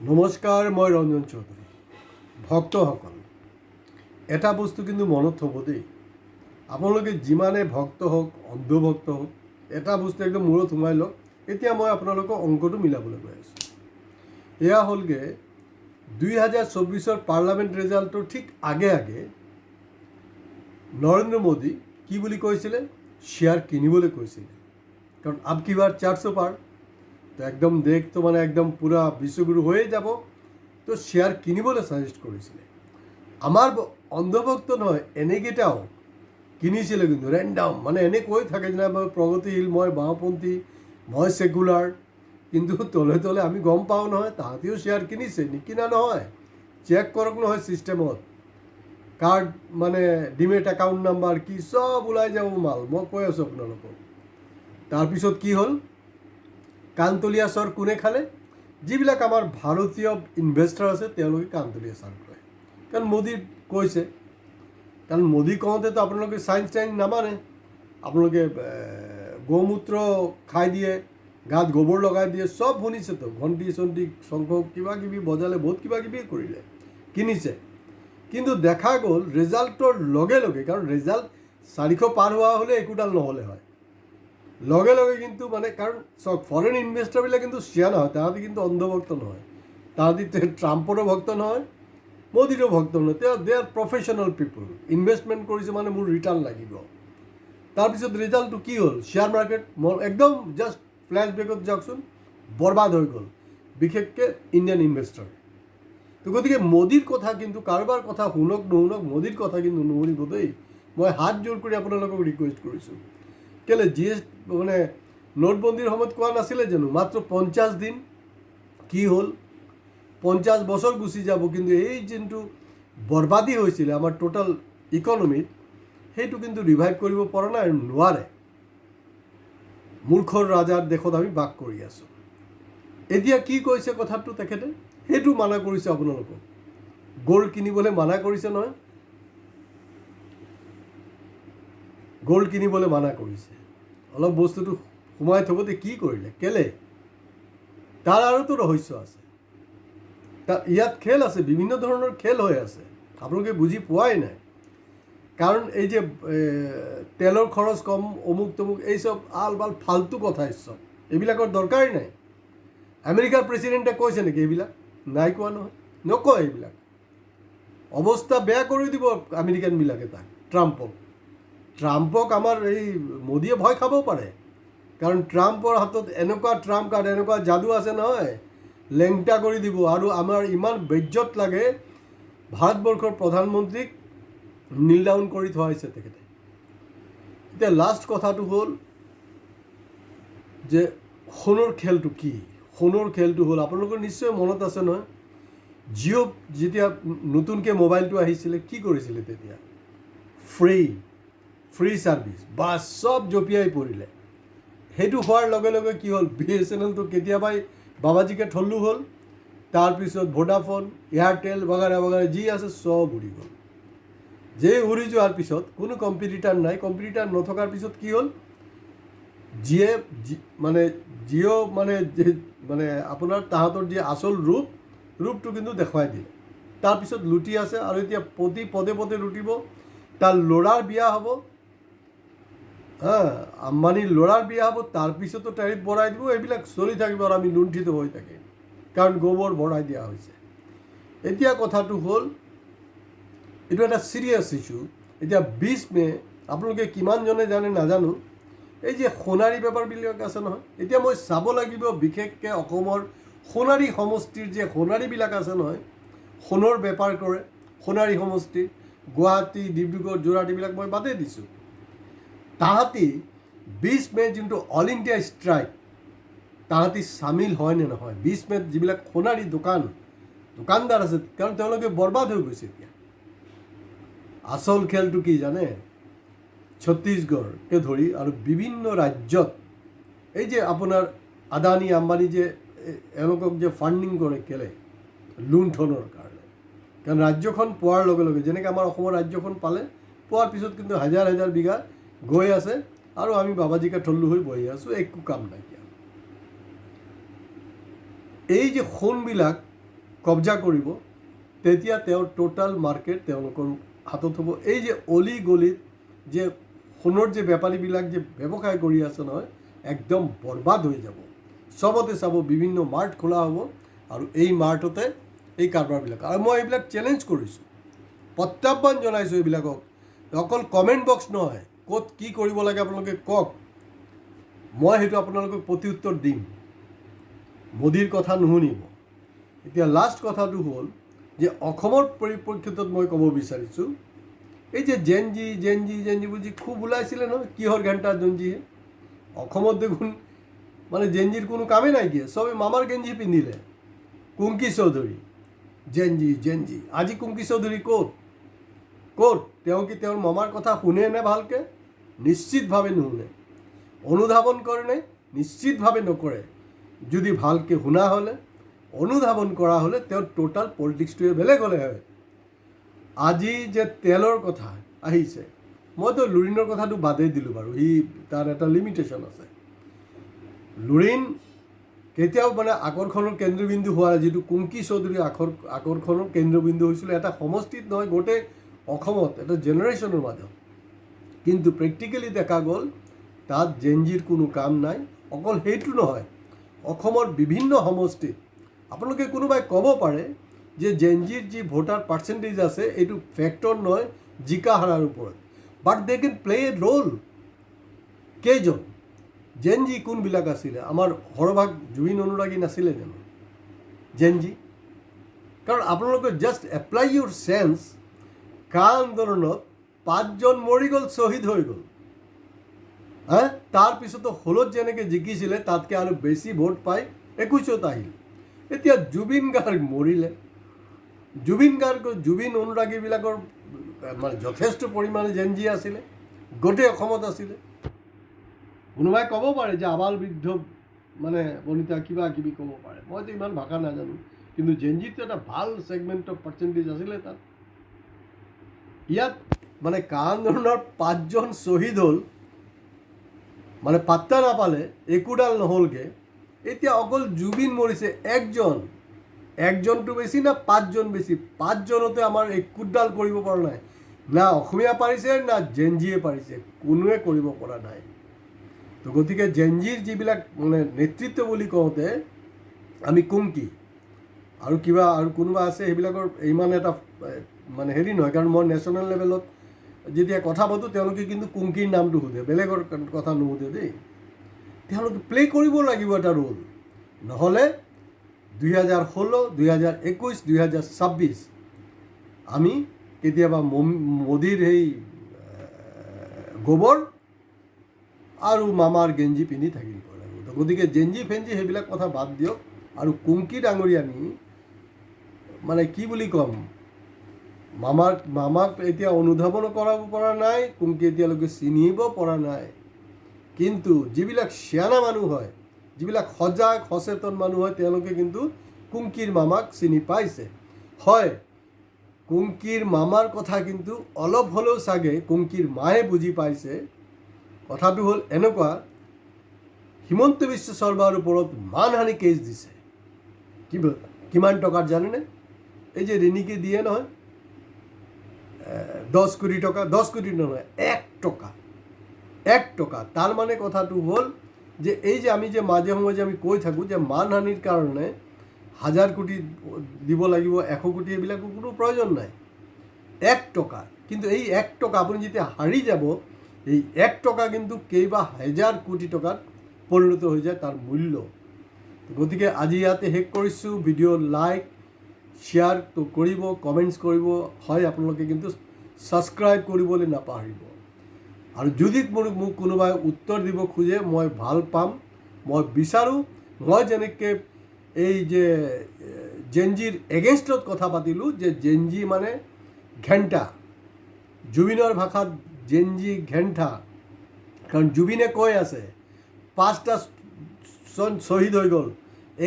নমস্কাৰ, মই ৰঞ্জন চৌধুৰী। ভক্তসকল, এটা বস্তু কিন্তু মনত থ'ব দেই, আপোনালোকে যিমানে ভক্ত হওক, অন্ধভক্ত হওক, এটা বস্তু একদম মূৰত সোমাই লওক। এতিয়া মই আপোনালোকক অংকটো মিলাবলৈ গৈ আছোঁ। এয়া হ'লগৈ 2024 পাৰ্লামেণ্ট ৰিজাল্টৰ ঠিক আগে আগে নৰেন্দ্ৰ মোদী কি বুলি কৈছিলে? শ্বেয়াৰ কিনিবলৈ কৈছিলে, কাৰণ আব কি বাৰ 400 পাৰ, তো একদম দেশটো মানে একদম পুৰা বিশ্বগুৰু হৈয়ে যাব, তো শ্বেয়াৰ কিনিবলৈ ছাজেষ্ট কৰিছিলে। আমাৰ অন্ধভক্ত নহয়, এনেকেইটাও কিনিছিলে কিন্তু ৰেণ্ডাম, মানে এনে কৈ থাকে যে মই প্ৰগতিশীল, মই বাওঁপন্থী, মই ছেকুলাৰ, কিন্তু তলে তলে আমি গম পাওঁ নহয় তাহাঁতিও শ্বেয়াৰ কিনিছে, নিকিনা নহয়। চেক কৰক নহয় ছিষ্টেমত, কাৰ্ড মানে ডিমেট একাউণ্ট নাম্বাৰ কি চব ওলাই যাব মাল, মই কৈ আছোঁ আপোনালোকক। তাৰপিছত কি হ'ল? কাণতলীয়া চৰ কোনে খালে? যিবিলাক আমাৰ ভাৰতীয় ইনভেষ্টাৰ আছে তেওঁলোকে কাণতলীয়া চৰ কৰে, কাৰণ মোদী কৈছে। কাৰণ মোদী কওঁতেতো আপোনালোকে চাইন্স নামানে, আপোনালোকে গৌমূত্ৰ খাই দিয়ে, গাত গোবৰ লগাই দিয়ে, চব শুনিছেতো। ঘণ্টি চণ্টি শংখ কিবা কিবি বজালে, বহুত কিবা কিবি কৰিলে, কিনিছে। কিন্তু দেখা গ'ল ৰিজাল্টৰ লগে লগে, কাৰণ ৰিজাল্ট 400 পাৰ হোৱা হ'লে একোডাল নহ'লে হয়, লগে লগে কিন্তু মানে, কাৰণ চব ফৰেন ইনভেষ্টাৰবিলাক কিন্তু শ্বেয়াৰ নহয়, তাহাঁতি কিন্তু অন্ধভক্ত নহয়, তাহাঁতি ট্ৰাম্পৰো ভক্ত নহয়, মোদীৰো ভক্ত নহয়, দে আৰ প্ৰফেশ্যনেল পিপুল। ইনভেষ্টমেণ্ট কৰিছে মানে মোৰ ৰিটাৰ্ণ লাগিব। তাৰপিছত ৰিজাল্টটো কি হ'ল? শ্বেয়াৰ মাৰ্কেট একদম জাষ্ট ফ্লেছ বেকত যাওকচোন, বৰবাদ হৈ গ'ল, বিশেষকৈ ইণ্ডিয়ান ইনভেষ্টৰ। তো গতিকে মোদীৰ কথা কিন্তু, কাৰোবাৰ কথা শুনক নুশুনক, মোদীৰ কথা কিন্তু নুশুনিব দেই। মই হাত জোৰ কৰি আপোনালোকক ৰিকুৱেষ্ট কৰিছোঁ। কেলৈ মানে নোটবন্দীৰ সময়ত কোৱা নাছিলে জানো, মাত্ৰ 50 দিন, কি হ'ল? 50 বছৰ গুচি যাব, কিন্তু এই যোনটো বৰবাদী হৈছিলে আমাৰ টোটেল ইকনমিত, সেইটো কিন্তু ৰিভাইভ কৰিব পৰা নাই, নোৱাৰে। মূৰ্খৰ ৰাজাৰ দেশত আমি বাস কৰি আছোঁ। এতিয়া কি কৈছে কথাটো তেখেতে? সেইটো মানা কৰিছে আপোনালোকক, গ'ল্ড কিনিবলৈ মানা কৰিছে নহয়, গ'ল্ড কিনিবলৈ মানা কৰিছে। অলপ বস্তুটো সোমাই থ'বতে কি কৰিলে, কেলে? তাৰ আৰুতো ৰহস্য আছে, তাৰ ইয়াত খেল আছে, বিভিন্ন ধৰণৰ খেল হৈ আছে, আপোনালোকে বুজি পোৱাই নাই। কাৰণ এই যে তেলৰ খৰচ কম, অমুক তমুক, এইচব আল বাল ফাল্টু কথা, চব এইবিলাকৰ দৰকাৰেই নাই। আমেৰিকাৰ প্ৰেচিডেণ্টে কৈছে নেকি এইবিলাক? নাই কোৱা নহয়, নকয় এইবিলাক। অৱস্থা বেয়া কৰি দিব আমেৰিকানবিলাকে তাক, ট্ৰাম্পক আমাৰ এই মোদীয়ে ভয় খাবও পাৰে, কাৰণ ট্ৰাম্পৰ হাতত এনেকুৱা ট্ৰাম্প কাৰ্ড, এনেকুৱা যাদু আছে নহয়, লেংটা কৰি দিব। আৰু আমাৰ ইমান বেজ্জত লাগে, ভাৰতবৰ্ষৰ প্ৰধানমন্ত্ৰীক নীল ডাউন কৰি থোৱা হৈছে তেখেতে। এতিয়া লাষ্ট কথাটো হ'ল যে সোণৰ খেলটো কি? সোণৰ খেলটো হ'ল, আপোনালোকৰ নিশ্চয় মনত আছে নহয়, জিঅ' যেতিয়া নতুনকৈ মোবাইলটো আহিছিলে, কি কৰিছিলে তেতিয়া? ফ্ৰী ছাৰ্ভিচ, বাছ চব জঁপিয়াই পৰিলে। সেইটো হোৱাৰ লগে লগে কি হ'ল? BSNLটো কেতিয়াবাই বাবাজীকে ঠল্লু হ'ল, তাৰপিছত ভোডাফোন, এয়াৰটেল বাগাৰে বাগাৰে যি আছে চব উৰি গ'ল। যে উৰি যোৱাৰ পিছত কোনো কম্পিটিটাৰ নাই, কম্পিটিটাৰ নথকাৰ পিছত কি হ'ল? জিঅ' মানে আপোনাৰ তাহাঁতৰ যি আচল ৰূপটো কিন্তু দেখুৱাই দিলে। তাৰপিছত লুটি আছে, আৰু এতিয়া প্ৰতি পদে পদে লুটিব। তাৰ ল'ৰাৰ বিয়া হ'ব, আম্বানীৰ ল'ৰাৰ বিয়া হ'ব, তাৰপিছতো টেৰিফ বঢ়াই দিব, এইবিলাক চলি থাকিব আৰু আমি লুণ্ঠিত হৈ থাকিম, কাৰণ গোবৰ বঢ়াই দিয়া হৈছে। এতিয়া কথাটো হ'ল, এইটো এটা ছিৰিয়াছ ইছ্যু। এতিয়া 20 মে, আপোনালোকে কিমানজনে জানে নাজানো, এই যে সোণাৰী বেপাৰবিলাক আছে নহয়, এতিয়া মই চাব লাগিব বিশেষকৈ অসমৰ সোণাৰী সমষ্টিৰ যে সোণাৰীবিলাক আছে নহয়, সোণৰ বেপাৰ কৰে, সোণাৰী সমষ্টিৰ গুৱাহাটী, ডিব্ৰুগড়, যোৰহাট, এইবিলাক মই বাদেই দিছোঁ। তাহাঁতি 20 মে যোনটো অল ইণ্ডিয়া ষ্ট্ৰাইক, তাহাঁতি চামিল হয় নে নহয়? 20 মেত যিবিলাক সোণাৰী দোকানদাৰ আছে, কাৰণ তেওঁলোকে বৰবাদ হৈ গৈছে এতিয়া। আচল খেলটো কি জানে? ছত্তীশগড়কে ধৰি আৰু বিভিন্ন ৰাজ্যত এই যে আপোনাৰ আদানী আম্বানী যে এওঁলোকক যে ফাণ্ডিং কৰে, কেলে? লুণ্ঠনৰ কাৰণে। কাৰণ ৰাজ্যখন পোৱাৰ লগে লগে, যেনেকৈ আমাৰ অসমৰ ৰাজ্যখন পালে, পোৱাৰ পিছত কিন্তু হাজাৰ হাজাৰ বিঘা গৈ আছে, আৰু আমি বাবাজীকে ঠল্লু হৈ বহি আছোঁ, একো কাম নাইকিয়া। এই যে সোণবিলাক কব্জা কৰিব, তেতিয়া তেওঁৰ টোটাল মাৰ্কেট তেওঁলোকৰ হাতত হ'ব। এই যে অলি গলিত যে সোণৰ যে বেপাৰীবিলাক যে ব্যৱসায় কৰি আছে নহয়, একদম বৰবাদ হৈ যাব। চবতে চাব বিভিন্ন মাৰ্ট খোলা হ'ব আৰু এই মাৰ্টতে এই কাৰবাৰবিলাক। আৰু মই এইবিলাক চেলেঞ্জ কৰিছোঁ, প্ৰত্যাহ্বান জনাইছোঁ এইবিলাকক। অকল কমেণ্ট বক্স নহয়, ক'ত কি কৰিব লাগে আপোনালোকে কওক, মই সেইটো আপোনালোকক প্ৰতি উত্তৰ দিম। মোদীৰ কথা নুশুনিব। এতিয়া লাষ্ট কথাটো হ'ল যে অসমৰ পৰিপ্ৰেক্ষিতত মই ক'ব বিচাৰিছোঁ, এই যে জেনজি বুজি খুব ওলাইছিলে নহয়, কিহৰ ঘণ্টা জেনজিয়ে। অসমত দেখোন মানে জেনজিৰ কোনো কামেই নাইকিয়া, চবে মামাৰ গেঞ্জি পিন্ধিলে। কুংকি চৌধুৰী জেনজি, আজি কুংকি চৌধুৰী ক'ত? তেওঁ কি তেওঁৰ মামাৰ কথা শুনে নে ভালকৈ? নিশ্চিতভাৱে নুশুনে। অনুধাৱন কৰেনে? নিশ্চিতভাৱে নকৰে। যদি ভালকৈ শুনা হ'লে, অনুধাৱন কৰা হ'লে তেওঁৰ টোটাল পলিটিক্সটোৱে বেলেগ হ'লে হয়। আজি যে তেলৰ কথা আহিছে, মইতো লুৰিণৰ কথাটো বাদেই দিলোঁ বাৰু, তাৰ এটা লিমিটেশ্যন আছে। লুৰিণ কেতিয়াও মানে আকৰ্ষণৰ কেন্দ্ৰবিন্দু হোৱা, যিটো কুংকি চৌধুৰী আকৰ্ষণৰ কেন্দ্ৰবিন্দু হৈছিলে এটা সমষ্টিত নহয়, গোটেই অসমত এটা জেনেৰেশ্যনৰ মাজত। কিন্তু প্ৰেক্টিকেলি দেখা গ'ল তাত জেনজিৰ কোনো কাম নাই। অকল সেইটো নহয়, অসমৰ বিভিন্ন সমষ্টিত আপোনালোকে কোনোবাই ক'ব পাৰে যে জেনজিৰ যি ভোটাৰ পাৰ্চেণ্টেজ আছে এইটো ফেক্টৰ নহয় জিকা হাৰাৰ ওপৰত, but they can play a role. কেইজন জেনজি কোনবিলাক আছিলে? আমাৰ সৰহভাগ জুবিন অনুৰাগী নাছিলে জানো জেনজি? কাৰণ আপোনালোকে জাষ্ট এপ্লাই ইউৰ চেন্স। কা আন্দোলনত 5জন মৰি গ'ল, শ্বহীদ হৈ গ'ল। তাৰপিছতো হলত যেনেকৈ জিকিছিলে তাতকৈ আৰু বেছি ভোট পাই 21ত আহিল। এতিয়া জুবিন গাৰ্গ মৰিলে। জুবিন অনুৰাগীবিলাকৰ মানে যথেষ্ট পৰিমাণে জেনজি আছিলে, গোটেই অসমত আছিলে। কোনোবাই ক'ব পাৰে যে আবাল বৃদ্ধ মানে বনিতা কিবা কিবি ক'ব পাৰে, মইতো ইমান ভাষা নাজানো, কিন্তু জেনজিটো এটা ভাল ছেগমেণ্ট অফ পাৰ্চেণ্টেজ আছিলে তাত। ইয়াত মানে কা আন্দোলনৰ 5জন শ্বহীদ হ'ল, মানে পাত্তা নাপালে, একোডাল নহ'লগৈ। এতিয়া অকল জুবিন মৰিছে একজনটো বেছি না 5জন বেছি? 5জনতে আমাৰ একোডাল কৰিব পৰা নাই। না অসমীয়া পাৰিছে না জেনজিয়ে পাৰিছে, কোনোৱে কৰিব পৰা নাই। তো গতিকে জেনজিৰ যিবিলাক মানে নেতৃত্ব বুলি কওঁতে আমি কুংকি আৰু কোনোবা আছে, সেইবিলাকৰ ইমান এটা মানে হেৰি নহয়। কাৰণ মই নেশ্যনেল লেভেলত যেতিয়া কথা পাতোঁ তেওঁলোকে কিন্তু কুংকিৰ নামটো সোধে, বেলেগৰ কথা নুসুধে দেই। তেওঁলোকে প্লে কৰিব লাগিব এটা ৰোল, নহ'লে 2016, 2021, 2026 আমি কেতিয়াবা মোদীৰ সেই গোবৰ আৰু মামাৰ গেঞ্জি পিন্ধি থাকিব লাগিব। গতিকে জেনজি ফেঞ্জি সেইবিলাক কথা বাদ দিয়ক। আৰু কুংকি ডাঙৰি আনি মানে কি বুলি ক'ম, মামাক এতিয়া অনুধাৱন কৰাব পৰা নাই, কুংকি এতিয়ালৈকে চিনিব পৰা নাই। কিন্তু যিবিলাক শিয়ানা মানুহ হয়, যিবিলাক সজাগ সচেতন মানুহ হয়, তেওঁলোকে কিন্তু কুংকিৰ মামাক চিনি পাইছে। হয়, কুংকিৰ মামাৰ কথা কিন্তু অলপ হ'লেও চাগে কুংকিৰ মায়ে বুজি পাইছে। কথাটো হ'ল এনেকুৱা, হিমন্ত বিশ্ব শৰ্মাৰ ওপৰত মানহানি কেছ দিছে। কিমান টকাত জানেনে? এই যে ৰিণিকি দিয়ে নহয় 10 কোটি টকা, 10 কোটি নহয় 1 টকা। তাৰ মানে কথাটো হ'ল যে এই যে আমি যে মাজে সময়ে যে আমি কৈ থাকোঁ যে মানহানিৰ কাৰণে 1000 কোটি দিব লাগিব, 100 কোটি, এইবিলাকৰ কোনো প্ৰয়োজন নাই। 1 টকা। কিন্তু এই 1 টকা আপুনি যেতিয়া হাৰি যাব, এই 1 টকা কিন্তু কেইবা হাজাৰ কোটি টকাত পৰিণত হৈ যায় তাৰ মূল্য। গতিকে আজি ইয়াতে শেষ কৰিছোঁ। ভিডিঅ' লাইক শ্বেয়াৰ কৰিব, কমেণ্টছ কৰিব, হয় আপোনালোকে কিন্তু ছাবস্ক্ৰাইব কৰিবলৈ নাপাহৰিব। আৰু যদি মোক কোনোবাই উত্তৰ দিব খোজে মই ভাল পাম। মই বিচাৰোঁ, মই যেনেকৈ এই যে জেনজিৰ এগেইনষ্টত কথা পাতিলোঁ, যে জেনজি মানে ঘেণ্টা, জুবিনৰ ভাষাত জেনজি ঘেণ্টা। কাৰণ জুবিনে কৈ আছে 5টা শ্বহীদ হৈ গ'ল,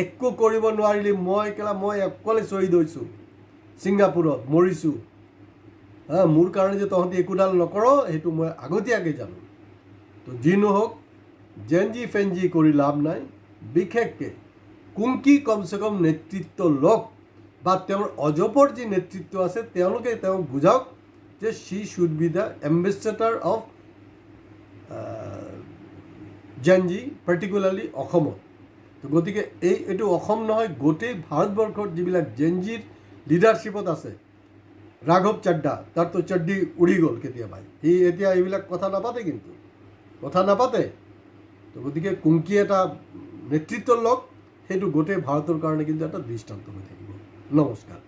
একো কৰিব নোৱাৰিলি, মই অকলে শ্বহীদ হৈছোঁ, ছিংগাপুৰত মৰিছোঁ। মোৰ কাৰণে যে তহঁতি একোডাল নকৰ সেইটো মই আগতীয়াকৈ জানো। তো যি নহওক, জেনজি ফেনজি কৰি লাভ নাই। বিশেষকৈ কুংকি কমচে কম নেতৃত্ব লওক, বা তেওঁৰ অজপৰ যি নেতৃত্ব আছে তেওঁলোকে তেওঁক বুজাওক যে she should be the ambassador of Gen Z, particularly অসমত। তো গতিকে এইটো অসম নহয়, গোটেই ভাৰতবৰ্ষত যিবিলাক জেনজিৰ লিডাৰশ্বিপত আছে, ৰাঘৱ চাড্ডা, তাৰতো চড্ডি উৰি গ'ল কেতিয়াবাই, সি এতিয়া এইবিলাক কথা নাপাতে, কিন্তু কথা নাপাতে। তো গতিকে কুংকি এটা নেতৃত্ব লওক, সেইটো গোটেই ভাৰতৰ কাৰণে কিন্তু এটা দৃষ্টান্ত হৈ থাকিব। নমস্কাৰ।